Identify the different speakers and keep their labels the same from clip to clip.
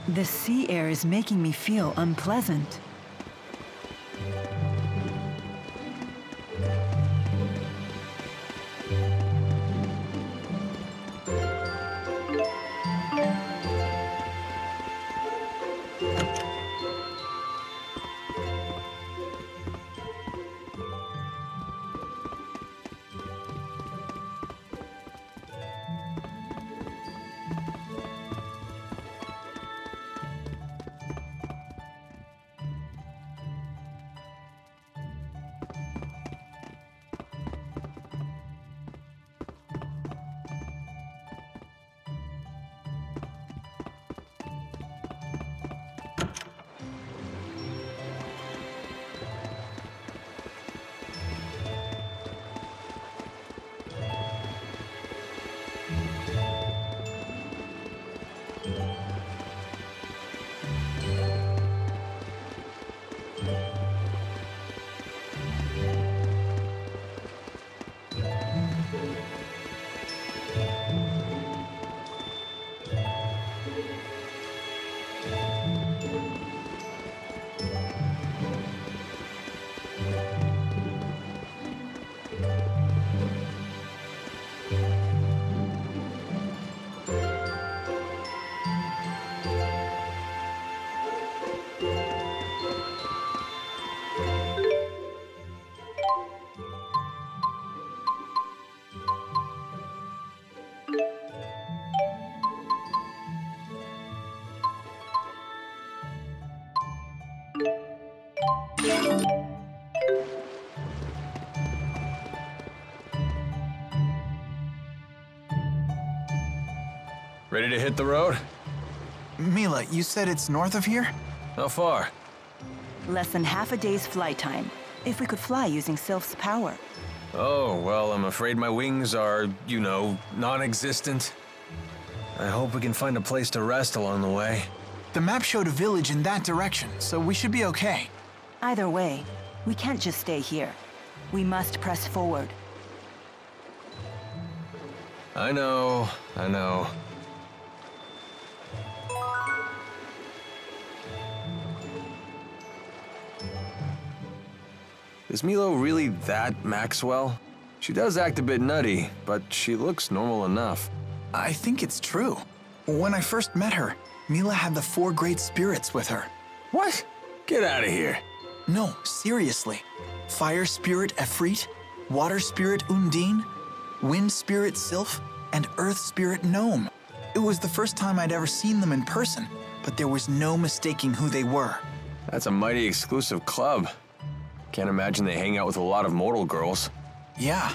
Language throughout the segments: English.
Speaker 1: The sea air is making me feel unpleasant.
Speaker 2: Ready to hit the road?
Speaker 3: Milla, you said it's north of here?
Speaker 2: How far?
Speaker 1: Less than half a day's flight time, if we could fly using Sylph's power.
Speaker 2: Oh, well, I'm afraid my wings are, you know, non-existent. I hope we can find a place to rest along the way.
Speaker 3: The map showed a village in that direction, so we should be okay.
Speaker 1: Either way, we can't just stay here. We must press forward.
Speaker 2: I know. Is Milo really that Maxwell? She does act a bit nutty, but she looks normal enough.
Speaker 3: I think it's true. When I first met her, Milla had the 4 great spirits with her.
Speaker 2: What? Get out of here.
Speaker 3: No, seriously. Fire spirit Efreet, water spirit Undine, wind spirit Sylph, and earth spirit Gnome. It was the first time I'd ever seen them in person, but there was no mistaking who they were.
Speaker 2: That's a mighty exclusive club. Can't imagine they hang out with a lot of mortal girls.
Speaker 3: Yeah.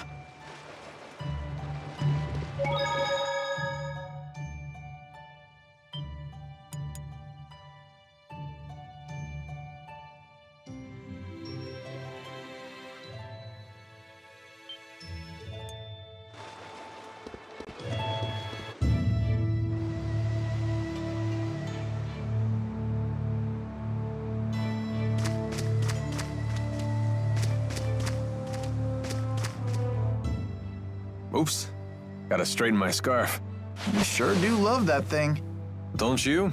Speaker 2: Oops. Gotta straighten my scarf.
Speaker 3: You sure do love that thing.
Speaker 2: Don't you?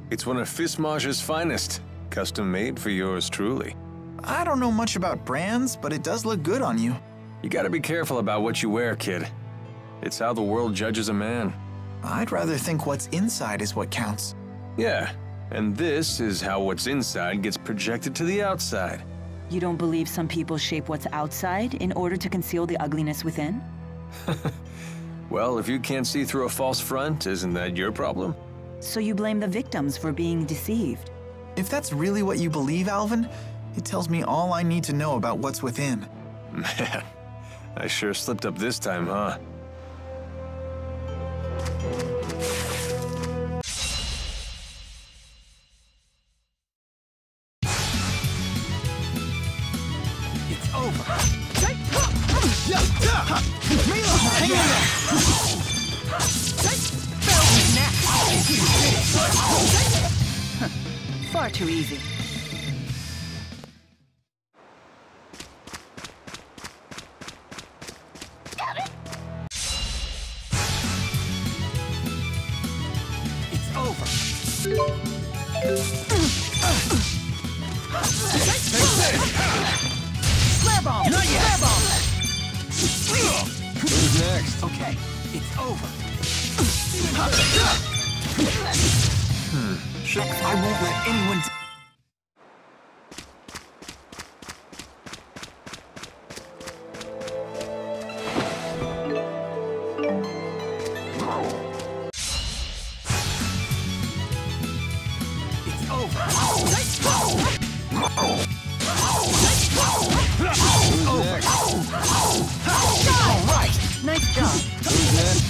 Speaker 2: It's one of Fismage's finest. Custom made for yours truly.
Speaker 3: I don't know much about brands, but it does look good on you.
Speaker 2: You gotta be careful about what you wear, kid. It's how the world judges a man.
Speaker 3: I'd rather think what's inside is what counts.
Speaker 2: Yeah, and this is how what's inside gets projected to the outside.
Speaker 1: You don't believe some people shape what's outside in order to conceal the ugliness within?
Speaker 2: Well, if you can't see through a false front, isn't that your problem?
Speaker 1: So you blame the victims for being deceived?
Speaker 3: If that's really what you believe, Alvin, it tells me all I need to know about what's within.
Speaker 2: Man, I sure slipped up this time, huh?
Speaker 1: too easy.
Speaker 3: It's over. Flare bomb! Not yet! Flare bomb!
Speaker 2: Who's next?
Speaker 3: Okay, it's over. I won't let anyone. It's over. All right.
Speaker 1: Nice job.
Speaker 2: Who's next?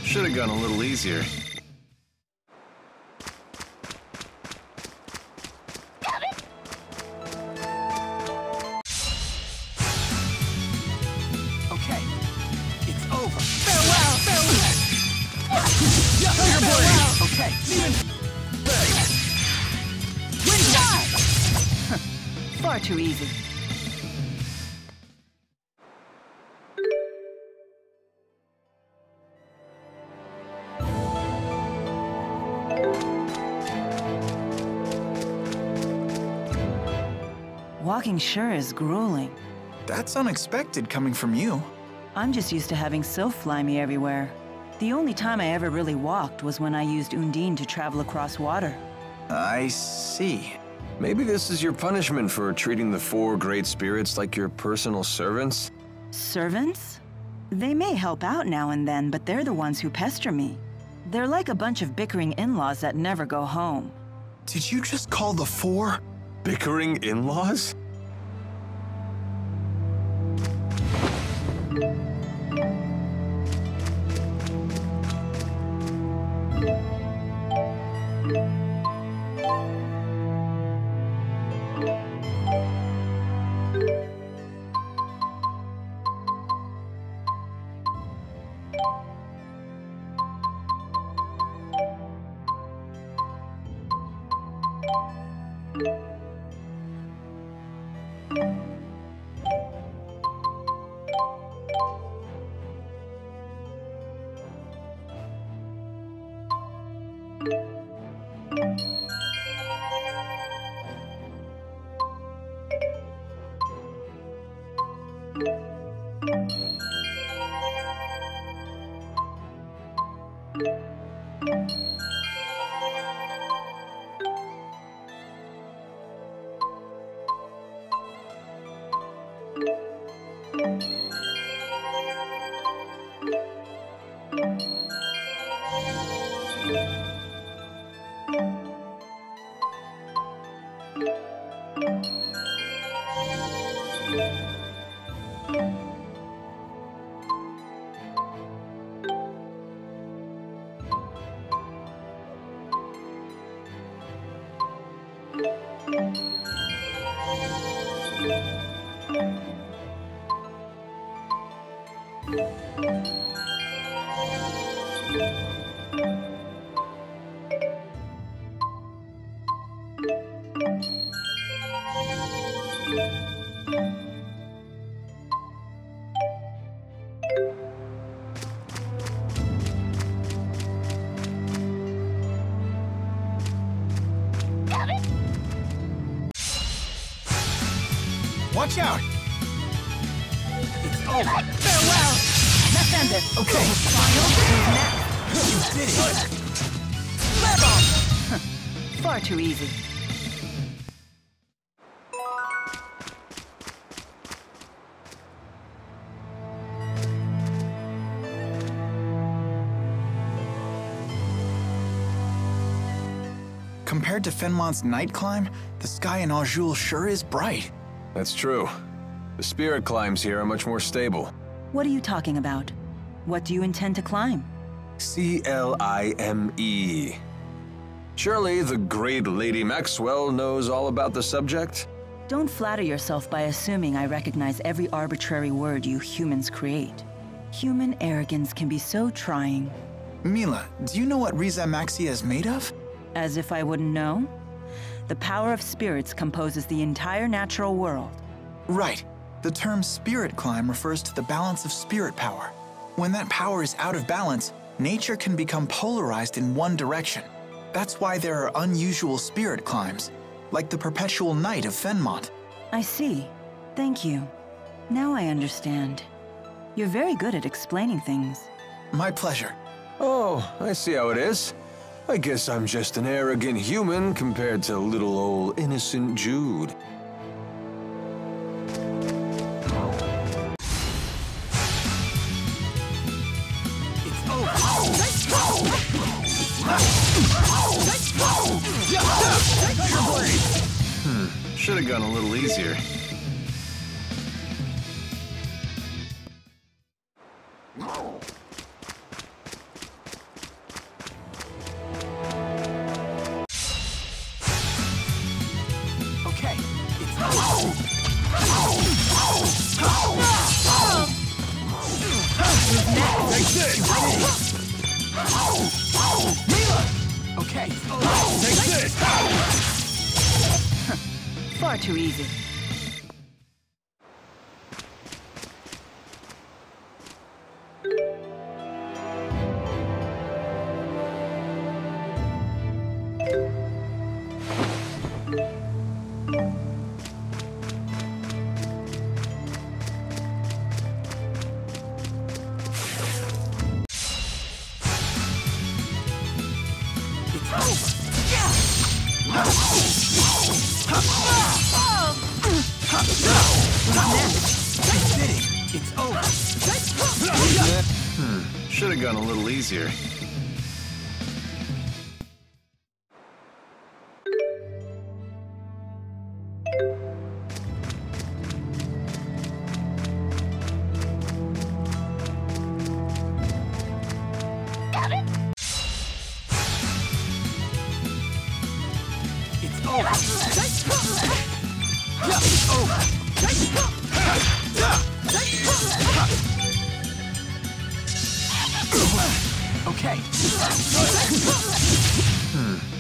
Speaker 2: Should have gone a little easier.
Speaker 3: Okay, it's over. Farewell, farewell. Okay.
Speaker 1: Win shot! Far too easy. Walking sure is grueling.
Speaker 3: That's unexpected coming from you.
Speaker 1: I'm just used to having Sylph fly me everywhere. The only time I ever really walked was when I used Undine to travel across water.
Speaker 3: I see.
Speaker 2: Maybe this is your punishment for treating the 4 great spirits like your personal servants?
Speaker 1: Servants? They may help out now and then, but they're the ones who pester me. They're like a bunch of bickering in-laws that never go home.
Speaker 3: Did you just call the 4?
Speaker 2: Bickering in-laws?
Speaker 3: Watch out! It's over.
Speaker 1: Farewell! Let's end it.
Speaker 3: Okay.
Speaker 1: Who's next?
Speaker 3: You did it.
Speaker 1: Flare bomb! Far too easy.
Speaker 3: Compared to Fenmont's night climb, the sky in Aujul sure is bright.
Speaker 2: That's true. The spirit climbs here are much more stable.
Speaker 1: What are you talking about? What do you intend to climb?
Speaker 2: CLIME. Surely the great Lady Maxwell knows all about the subject?
Speaker 1: Don't flatter yourself by assuming I recognize every arbitrary word you humans create. Human arrogance can be so trying.
Speaker 3: Milla, do you know what Riza Maxia is made of?
Speaker 1: As if I wouldn't know? The power of spirits composes the entire natural world.
Speaker 3: Right. The term spirit climb refers to the balance of spirit power. When that power is out of balance, nature can become polarized in one direction. That's why there are unusual spirit climbs, like the perpetual night of Fenmont.
Speaker 1: I see. Thank you. Now I understand. You're very good at explaining things.
Speaker 3: My pleasure.
Speaker 2: Oh, I see how it is. I guess I'm just an arrogant human compared to little old innocent Jude. Should have gone a little easier.
Speaker 3: Okay, Milla! Okay.
Speaker 2: Take this!
Speaker 1: Far too easy.
Speaker 3: It's over.
Speaker 2: Should have gone a little easier.
Speaker 3: Okay.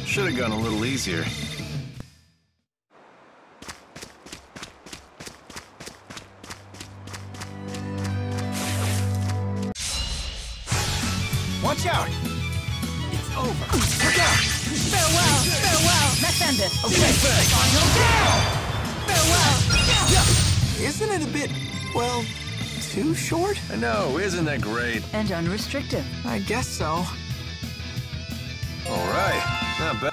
Speaker 2: Should have gone a little easier.
Speaker 3: Watch out! It's over. Look out!
Speaker 1: Farewell, farewell, Messenger.
Speaker 3: Okay,
Speaker 1: Final down! Farewell!
Speaker 3: Isn't it a bit, well, too short?
Speaker 2: I know, isn't that great?
Speaker 1: And unrestricted.
Speaker 3: I guess so.
Speaker 2: All right, not bad.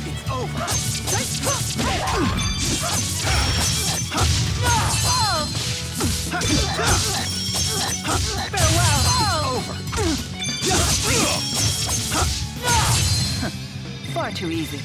Speaker 3: It's over.
Speaker 1: Far too easy.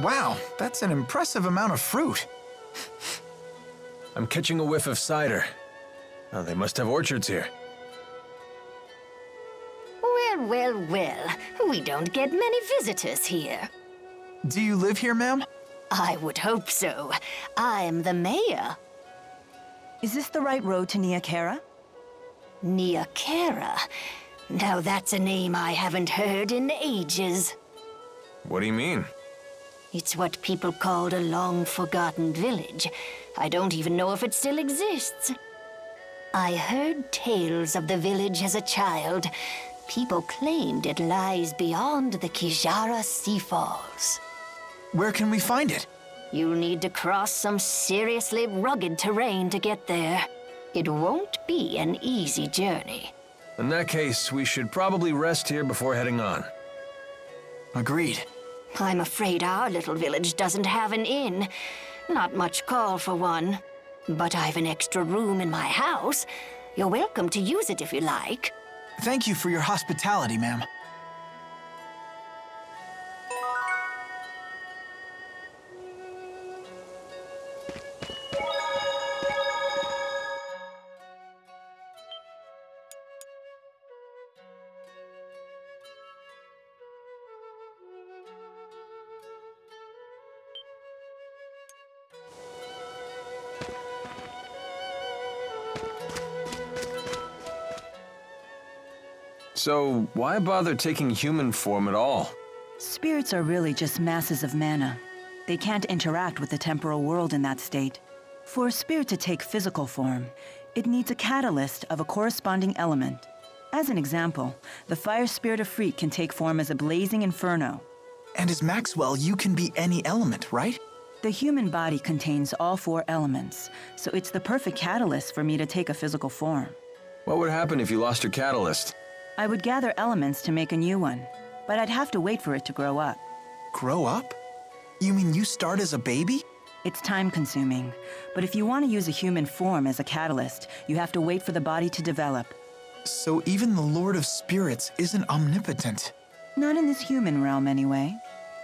Speaker 3: Wow, that's an impressive amount of fruit.
Speaker 2: I'm catching a whiff of cider. Oh, they must have orchards here.
Speaker 4: Well, well, well. We don't get many visitors here.
Speaker 3: Do you live here, ma'am?
Speaker 4: I would hope so. I'm the mayor.
Speaker 1: Is this the right road to Niakara?
Speaker 4: Niakara. Now that's a name I haven't heard in ages.
Speaker 2: What do you mean?
Speaker 4: It's what people called a long-forgotten village. I don't even know if it still exists. I heard tales of the village as a child. People claimed it lies beyond the Kijara Sea Falls.
Speaker 3: Where can we find it?
Speaker 4: You'll need to cross some seriously rugged terrain to get there. It won't be an easy journey.
Speaker 2: In that case, we should probably rest here before heading on.
Speaker 3: Agreed.
Speaker 4: I'm afraid our little village doesn't have an inn. Not much call for one. But I've an extra room in my house. You're welcome to use it if you like.
Speaker 3: Thank you for your hospitality, ma'am.
Speaker 2: So, why bother taking human form at all?
Speaker 1: Spirits are really just masses of mana. They can't interact with the temporal world in that state. For a spirit to take physical form, it needs a catalyst of a corresponding element. As an example, the fire spirit of Freet can take form as a blazing inferno.
Speaker 3: And as Maxwell, you can be any element, right?
Speaker 1: The human body contains all 4 elements, so it's the perfect catalyst for me to take a physical form.
Speaker 2: What would happen if you lost your catalyst?
Speaker 1: I would gather elements to make a new one, but I'd have to wait for it to grow up.
Speaker 3: Grow up? You mean you start as a baby?
Speaker 1: It's time-consuming, but if you want to use a human form as a catalyst, you have to wait for the body to develop.
Speaker 3: So even the Lord of Spirits isn't omnipotent.
Speaker 1: Not in this human realm, anyway.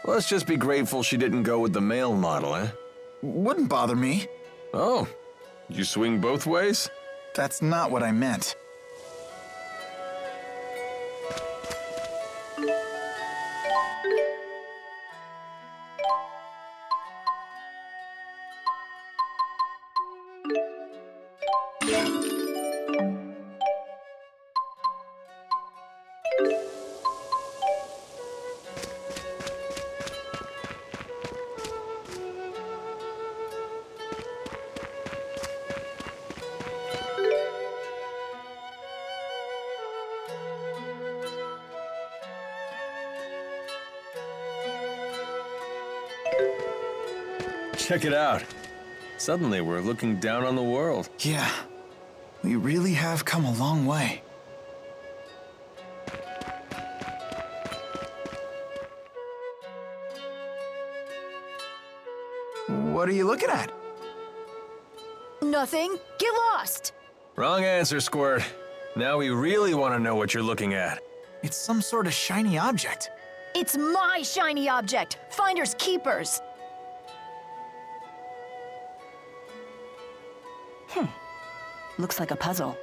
Speaker 2: Let's just be grateful she didn't go with the male model, eh?
Speaker 3: Wouldn't bother me.
Speaker 2: Oh, you swing both ways?
Speaker 3: That's not what I meant.
Speaker 2: Check it out. Suddenly we're looking down on the world.
Speaker 3: Yeah, we really have come a long way. What are you looking at?
Speaker 5: Nothing. Get lost.
Speaker 2: Wrong answer, Squirt. Now we really want to know what you're looking at.
Speaker 3: It's some sort of shiny object.
Speaker 5: It's my shiny object. Finders keepers.
Speaker 1: Looks like a puzzle.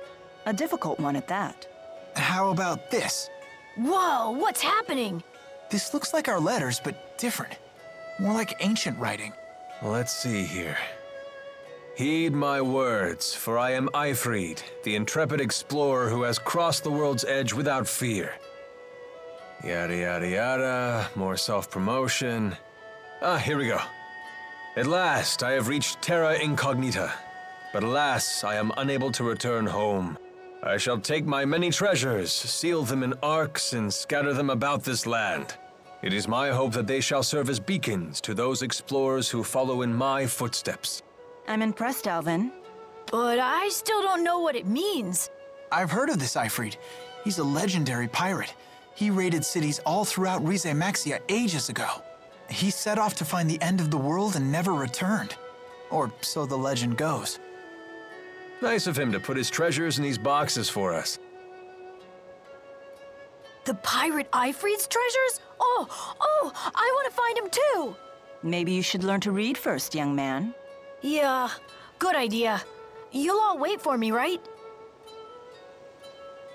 Speaker 1: A difficult one at that.
Speaker 3: How about this?
Speaker 5: Whoa, what's happening?
Speaker 3: This looks like our letters, but different. More like ancient writing.
Speaker 2: Let's see here. Heed my words, for I am Eifried, the intrepid explorer who has crossed the world's edge without fear. Yada yada yada, more self-promotion. Here we go. At last, I have reached Terra Incognita. But alas, I am unable to return home. I shall take my many treasures, seal them in arks, and scatter them about this land. It is my hope that they shall serve as beacons to those explorers who follow in my footsteps.
Speaker 1: I'm impressed, Alvin.
Speaker 5: But I still don't know what it means.
Speaker 3: I've heard of this Eifried. He's a legendary pirate. He raided cities all throughout Rize Maxia ages ago. He set off to find the end of the world and never returned. Or so the legend goes.
Speaker 2: Nice of him to put his treasures in these boxes for us.
Speaker 5: The pirate Eifried's treasures? Oh, I want to find him too.
Speaker 1: Maybe you should learn to read first, young man.
Speaker 5: Yeah, good idea. You'll all wait for me, right?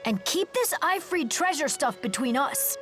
Speaker 5: And keep this Eifried treasure stuff between us.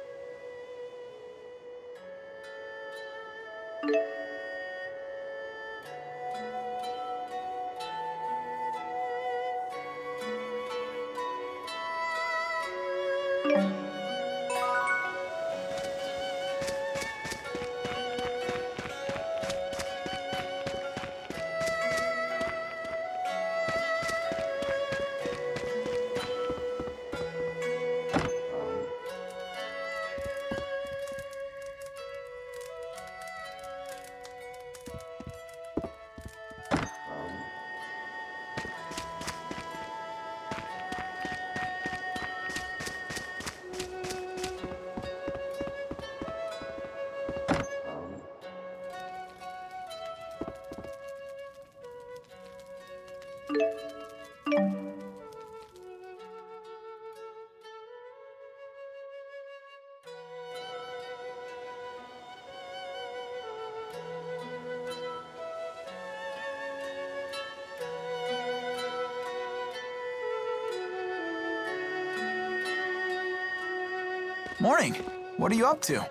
Speaker 3: Morning. What are you up to?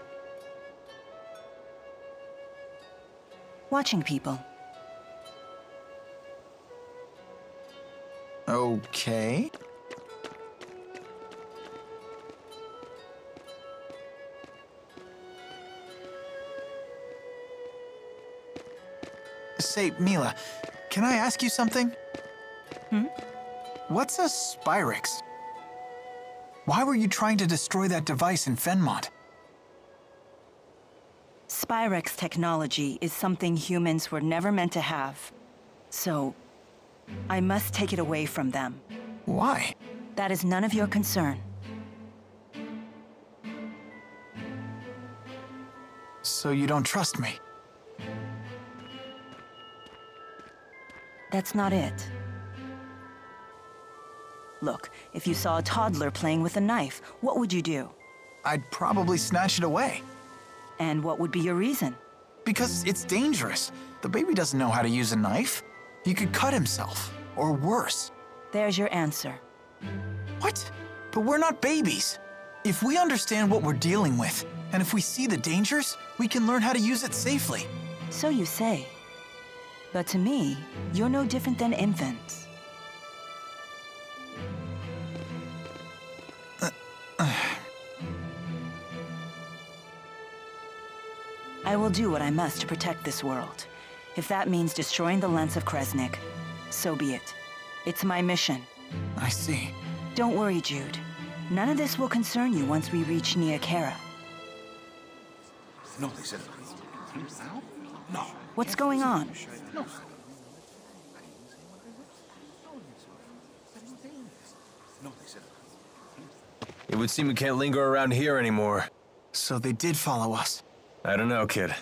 Speaker 1: Watching people.
Speaker 3: Okay. Say, Milla, can I ask you something? What's a Spyrix? Why were you trying to destroy that device in Fenmont?
Speaker 1: Spyrix technology is something humans were never meant to have. So, I must take it away from them.
Speaker 3: Why?
Speaker 1: That is none of your concern.
Speaker 3: So you don't trust me?
Speaker 1: That's not it. Look, if you saw a toddler playing with a knife, what would you do?
Speaker 3: I'd probably snatch it away.
Speaker 1: And what would be your reason?
Speaker 3: Because it's dangerous. The baby doesn't know how to use a knife. He could cut himself, or worse.
Speaker 1: There's your answer.
Speaker 3: What? But we're not babies. If we understand what we're dealing with, and if we see the dangers, we can learn how to use it safely.
Speaker 1: So you say. But to me, you're no different than infants. I will do what I must to protect this world. If that means destroying the lens of Kresnik, so be it. It's my mission.
Speaker 3: I see.
Speaker 1: Don't worry, Jude. None of this will concern you once we reach Niakara.
Speaker 6: No, they said. No.
Speaker 1: What's going on?
Speaker 2: It would seem we can't linger around here anymore.
Speaker 3: So they did follow us.
Speaker 2: I don't know, kid.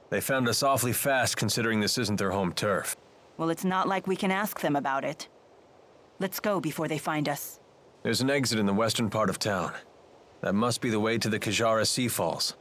Speaker 2: They found us awfully fast considering this isn't their home turf.
Speaker 1: Well, it's not like we can ask them about it. Let's go before they find us.
Speaker 2: There's an exit in the western part of town. That must be the way to the Kajara Sea Falls.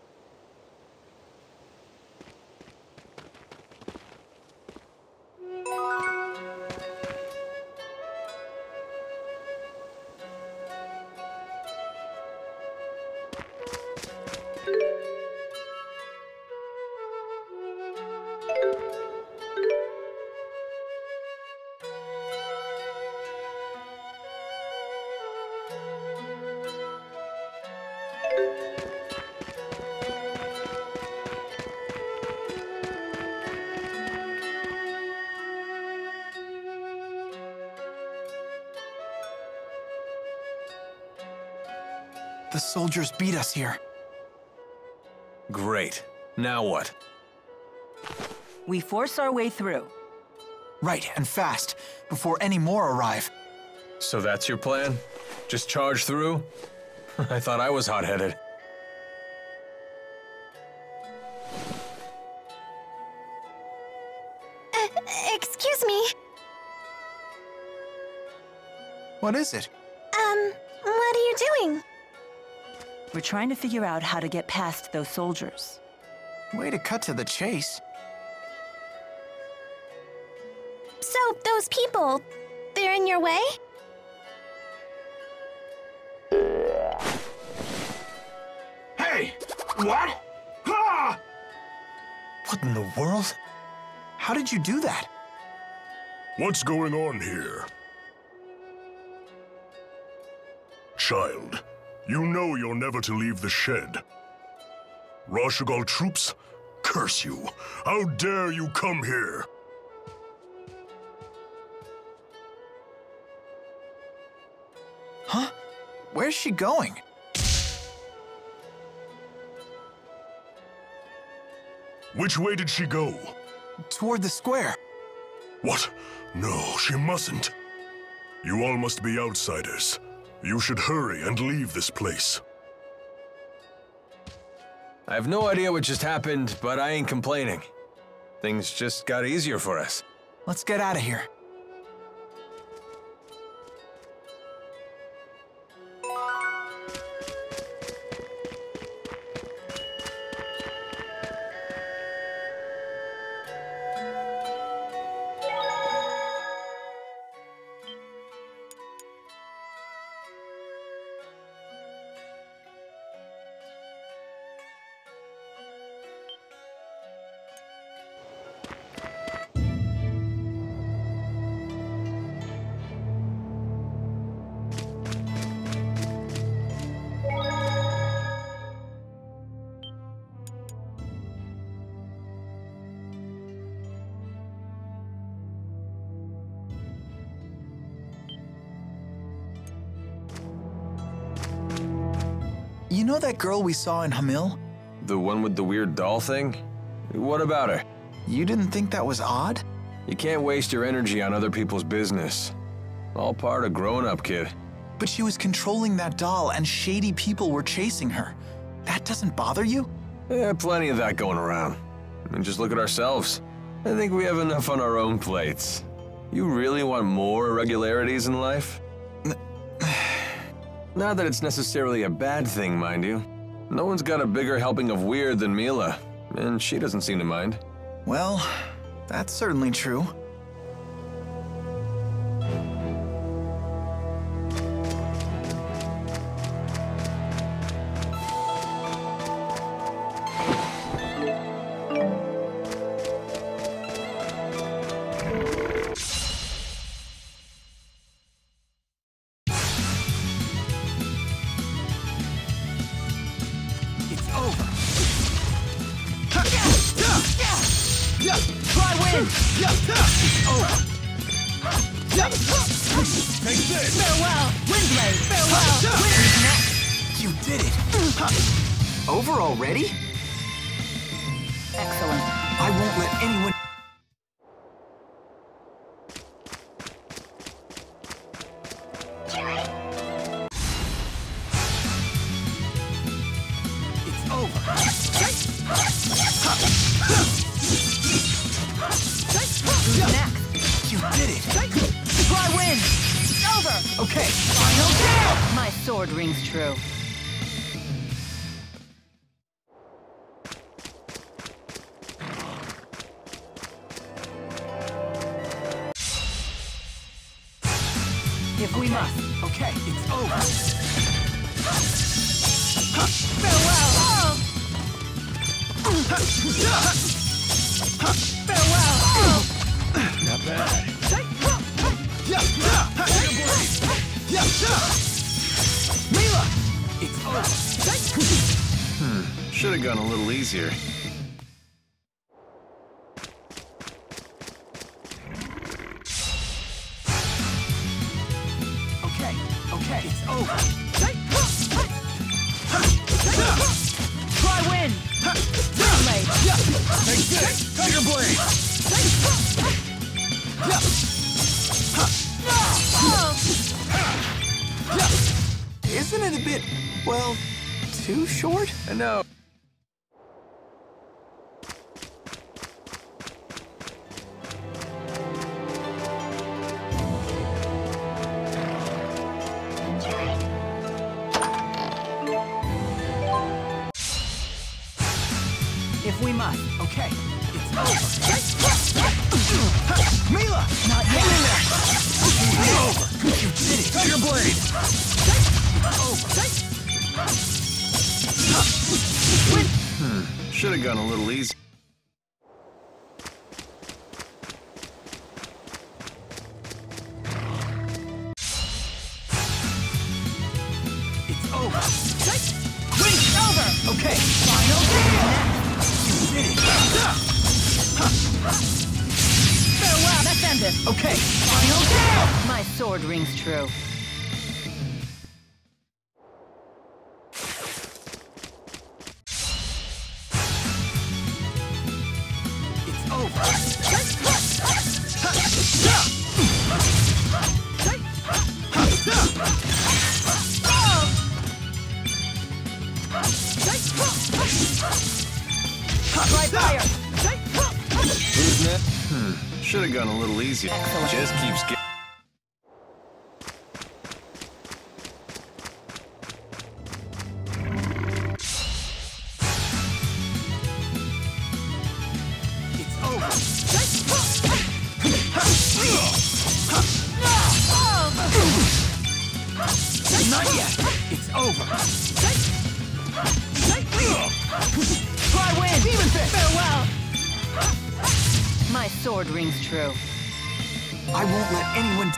Speaker 3: The soldiers beat us here.
Speaker 2: Great. Now what?
Speaker 1: We force our way through.
Speaker 3: Right, and fast, before any more arrive.
Speaker 2: So that's your plan? Just charge through? I thought I was hot-headed.
Speaker 5: Excuse me.
Speaker 3: What is it?
Speaker 5: What are you doing?
Speaker 1: We're trying to figure out how to get past those soldiers.
Speaker 3: Way to cut to the chase.
Speaker 5: So, those people, they're in your way?
Speaker 6: Hey! What? Ah!
Speaker 3: What in the world? How did you do that?
Speaker 7: What's going on here? Child, you know you're never to leave the shed. Rashugal troops? Curse you! How dare you come here?
Speaker 3: Huh? Where's she going?
Speaker 7: Which way did she go?
Speaker 3: Toward the square.
Speaker 7: What? No, she mustn't. You all must be outsiders. You should hurry and leave this place.
Speaker 2: I have no idea what just happened, but I ain't complaining. Things just got easier for us.
Speaker 3: Let's get out of here. You know that girl we saw in Hamil?
Speaker 2: The one with the weird doll thing? What about her?
Speaker 3: You didn't think that was odd?
Speaker 2: You can't waste your energy on other people's business. All part of growing up, kid.
Speaker 3: But she was controlling that doll and shady people were chasing her. That doesn't bother you?
Speaker 2: Yeah, plenty of that going around. I mean, just look at ourselves. I think we have enough on our own plates. You really want more irregularities in life? Not that it's necessarily a bad thing, mind you. No one's got a bigger helping of weird than Milla, and she doesn't seem to mind.
Speaker 3: Well, that's certainly true.
Speaker 8: Over already?
Speaker 1: Excellent.
Speaker 8: I won't let anyone... It's over.
Speaker 1: Who's next?
Speaker 8: You did it!
Speaker 1: Try win! It's over!
Speaker 8: Okay.
Speaker 1: Final kill! My sword rings true. If we must.
Speaker 8: Okay, it's over.
Speaker 1: Farewell! Farewell!
Speaker 2: Not bad.
Speaker 8: Milla! It's over.
Speaker 2: Should have gone a little easier.
Speaker 8: Okay, it's over.
Speaker 1: Try win! Blade!
Speaker 2: Take this! Tiger Blade!
Speaker 8: Isn't it a bit, well, too short?
Speaker 2: I know.
Speaker 1: If we must.
Speaker 8: Okay, it's over. Milla!
Speaker 1: Not yet.
Speaker 8: It's over. You did it.
Speaker 2: Tiger Blade! Should have gone a little easy.
Speaker 8: It's over.
Speaker 1: Wing's over!
Speaker 8: Okay.
Speaker 1: Final kill!
Speaker 8: You did it.
Speaker 1: Farewell, let's end this.
Speaker 8: Okay.
Speaker 1: Final kill! My sword rings true.
Speaker 8: It's over.
Speaker 1: Try fire!
Speaker 2: Who's next? Should have gone a little easier.
Speaker 1: Excellent.
Speaker 2: Just keeps getting.
Speaker 8: It's over. Not yet. It's over.
Speaker 1: Try win! Farewell! My sword rings true.
Speaker 8: I won't let anyone...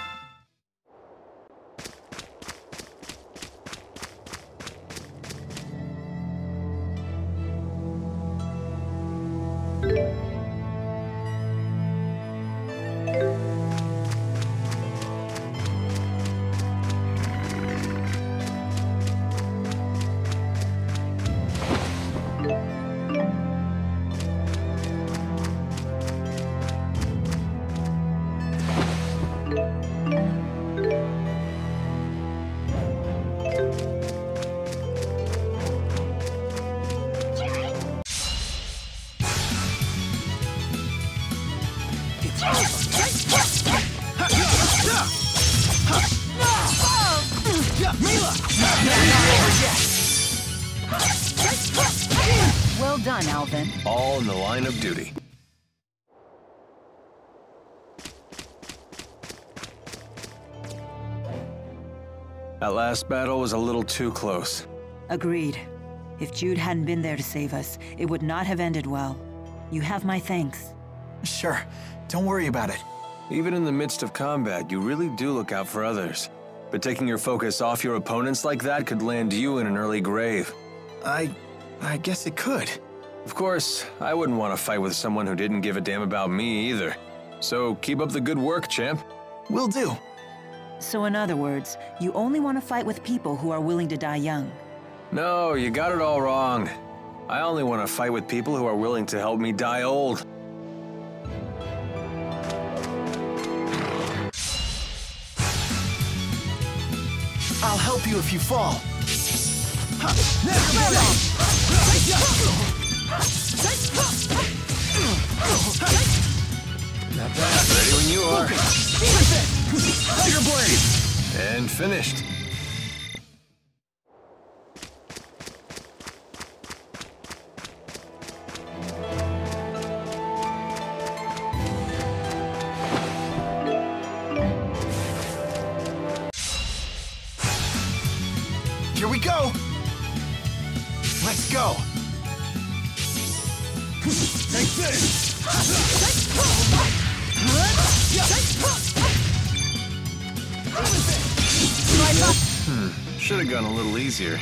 Speaker 1: done, Alvin.
Speaker 2: All in the line of duty. That last battle was a little too close.
Speaker 1: Agreed. If Jude hadn't been there to save us, it would not have ended well. You have my thanks.
Speaker 3: Sure, don't worry about it.
Speaker 2: Even in the midst of combat, you really do look out for others. But taking your focus off your opponents like that could land you in an early grave.
Speaker 3: I guess it could.
Speaker 2: Of course, I wouldn't want to fight with someone who didn't give a damn about me either. So keep up the good work, champ.
Speaker 3: Will do.
Speaker 1: So in other words, you only want to fight with people who are willing to die young.
Speaker 2: No, you got it all wrong. I only want to fight with people who are willing to help me die old.
Speaker 3: I'll help you if you fall.
Speaker 2: Not bad. Ready when you are.
Speaker 3: Fire blade!
Speaker 2: And finished.
Speaker 3: Here we go! Let's go! Take this!
Speaker 2: Should have gone a little easier.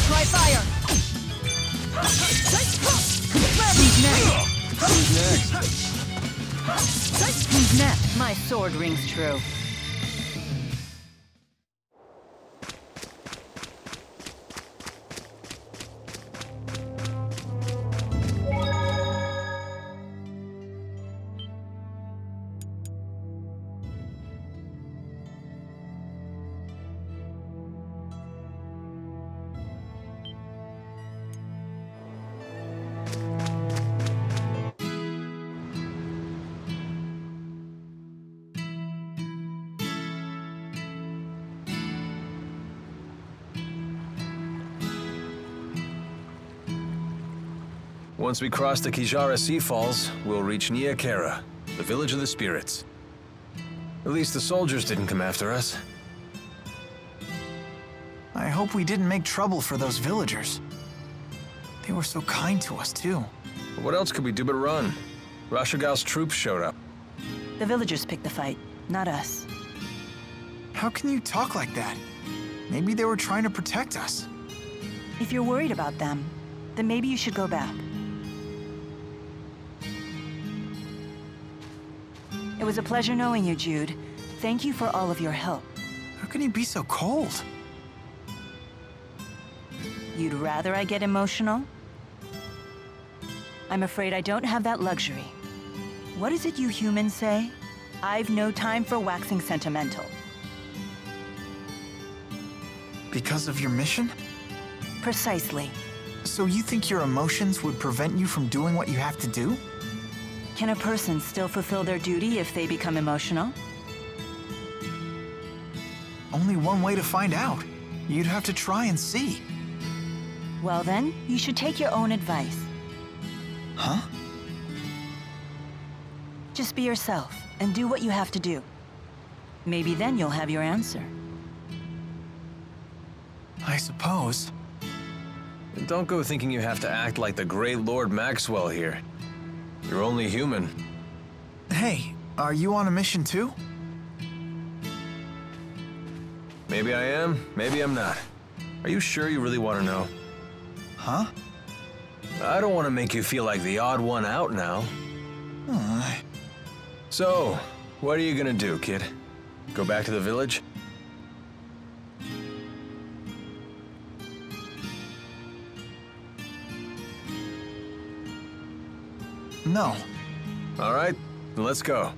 Speaker 5: Try fire!
Speaker 1: Who's next?
Speaker 2: Who's next?
Speaker 1: Who's next? My sword rings true.
Speaker 2: Once we cross the Kijara Sea Falls, we'll reach Niakara, the village of the spirits. At least the soldiers didn't come after us.
Speaker 3: I hope we didn't make trouble for those villagers. They were so kind to us, too.
Speaker 2: But what else could we do but run? Rashigal's troops showed up.
Speaker 1: The villagers picked the fight, not us.
Speaker 3: How can you talk like that? Maybe they were trying to protect us.
Speaker 1: If you're worried about them, then maybe you should go back. It was a pleasure knowing you, Jude. Thank you for all of your help.
Speaker 3: How can you be so cold?
Speaker 1: You'd rather I get emotional? I'm afraid I don't have that luxury. What is it you humans say? I've no time for waxing sentimental.
Speaker 3: Because of your mission?
Speaker 1: Precisely.
Speaker 3: So you think your emotions would prevent you from doing what you have to do?
Speaker 1: Can a person still fulfill their duty if they become emotional?
Speaker 3: Only one way to find out. You'd have to try and see.
Speaker 1: Well then, you should take your own advice.
Speaker 3: Huh?
Speaker 1: Just be yourself and do what you have to do. Maybe then you'll have your answer.
Speaker 3: I suppose.
Speaker 2: And don't go thinking you have to act like the great Lord Maxwell here. You're only human.
Speaker 3: Hey, are you on a mission too?
Speaker 2: Maybe I am, maybe I'm not. Are you sure you really want to know?
Speaker 3: Huh?
Speaker 2: I don't want to make you feel like the odd one out now. So, what are you gonna do, kid? Go back to the village?
Speaker 3: No.
Speaker 2: All right, then let's go.